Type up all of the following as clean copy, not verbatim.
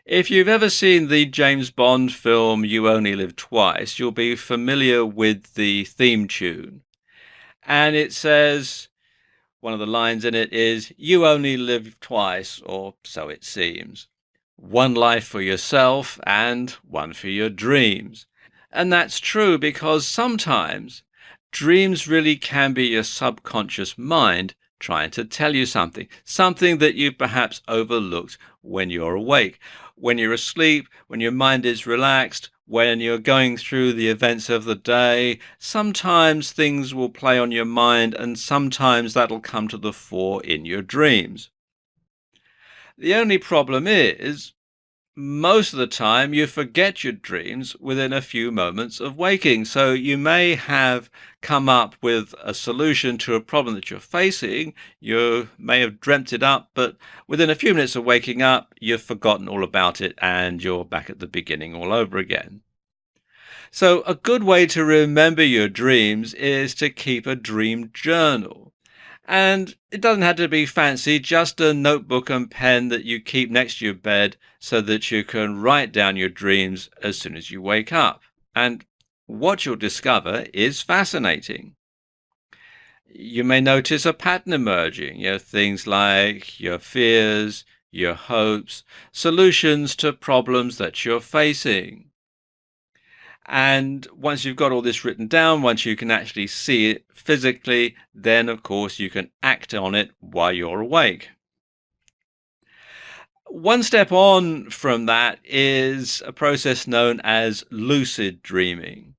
If you've ever seen the James Bond film You Only Live Twice, you'll be familiar with the theme tune. And it says, one of the lines in it is, "You only live twice, or so it seems. One life for yourself and one for your dreams." And that's true because sometimes dreams really can be your subconscious mind trying to tell you something that you perhaps overlooked when you're awake. When you're asleep, when your mind is relaxed, when you're going through the events of the day, sometimes things will play on your mind and sometimes that'll come to the fore in your dreams. The only problem is, most of the time you forget your dreams within a few moments of waking. So you may have come up with a solution to a problem that you're facing. You may have dreamt it up, but within a few minutes of waking up, you've forgotten all about it and you're back at the beginning all over again. So a good way to remember your dreams is to keep a dream journal. And it doesn't have to be fancy, just a notebook and pen that you keep next to your bed so that you can write down your dreams as soon as you wake up. And what you'll discover is fascinating. You may notice a pattern emerging, things like your fears, your hopes, solutions to problems that you're facing. And once you've got all this written down, once you can actually see it physically, then of course you can act on it while you're awake. One step on from that is a process known as lucid dreaming.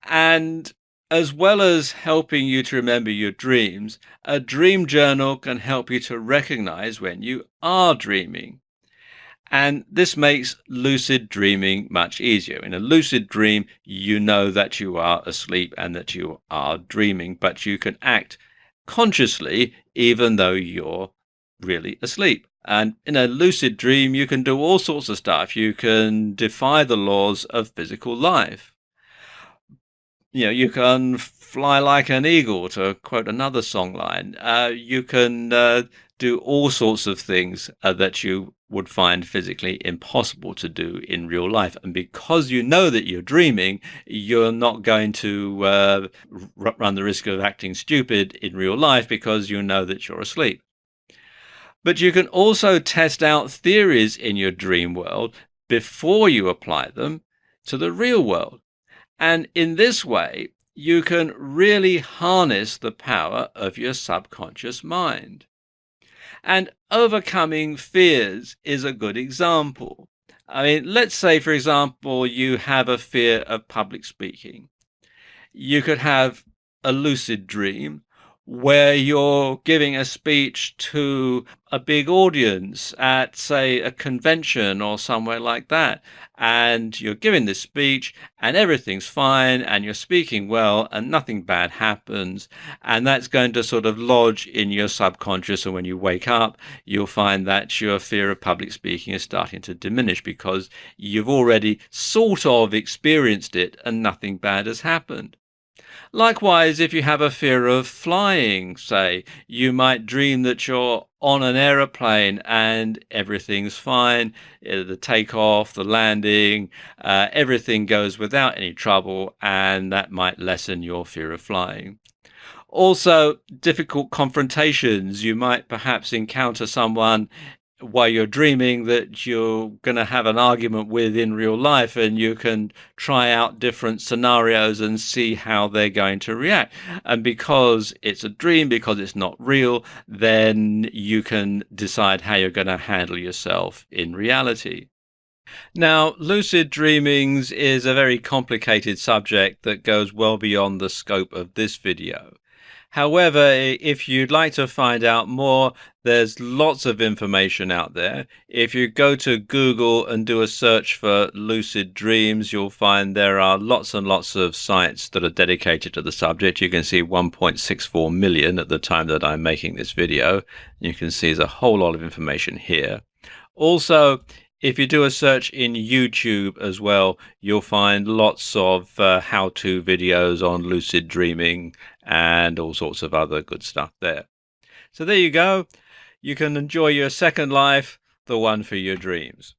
And as well as helping you to remember your dreams, a dream journal can help you to recognize when you are dreaming. And this makes lucid dreaming much easier. In a lucid dream, you know that you are asleep and that you are dreaming, but you can act consciously even though you're really asleep. And in a lucid dream, you can do all sorts of stuff. You can defy the laws of physical life. You can fly like an eagle, to quote another songline. You can do all sorts of things that you would find physically impossible to do in real life. And because you know that you're dreaming, you're not going to run the risk of acting stupid in real life because you know that you're asleep. But you can also test out theories in your dream world before you apply them to the real world. And in this way, you can really harness the power of your subconscious mind. And overcoming fears is a good example. I mean, let's say, for example, you have a fear of public speaking. You could have a lucid dream where you're giving a speech to a big audience at, say, a convention or somewhere like that. And you're giving this speech and everything's fine and you're speaking well and nothing bad happens. And that's going to sort of lodge in your subconscious. And when you wake up, you'll find that your fear of public speaking is starting to diminish because you've already sort of experienced it and nothing bad has happened. Likewise, if you have a fear of flying, say, you might dream that you're on an aeroplane and everything's fine, the takeoff, the landing, everything goes without any trouble, and that might lessen your fear of flying. Also, difficult confrontations. You might perhaps encounter someone while you're dreaming that you're going to have an argument with in real life, and you can try out different scenarios and see how they're going to react. And because it's a dream, because it's not real, then you can decide how you're going to handle yourself in reality. Now, lucid dreaming is a very complicated subject that goes well beyond the scope of this video. However, if you'd like to find out more, there's lots of information out there. If you go to Google and do a search for lucid dreams, you'll find there are lots and lots of sites that are dedicated to the subject. You can see 1.64 million at the time that I'm making this video. You can see there's a whole lot of information here. Also, if you do a search in YouTube as well, you'll find lots of how-to videos on lucid dreaming and all sorts of other good stuff there. So there you go. You can enjoy your second life, the one for your dreams.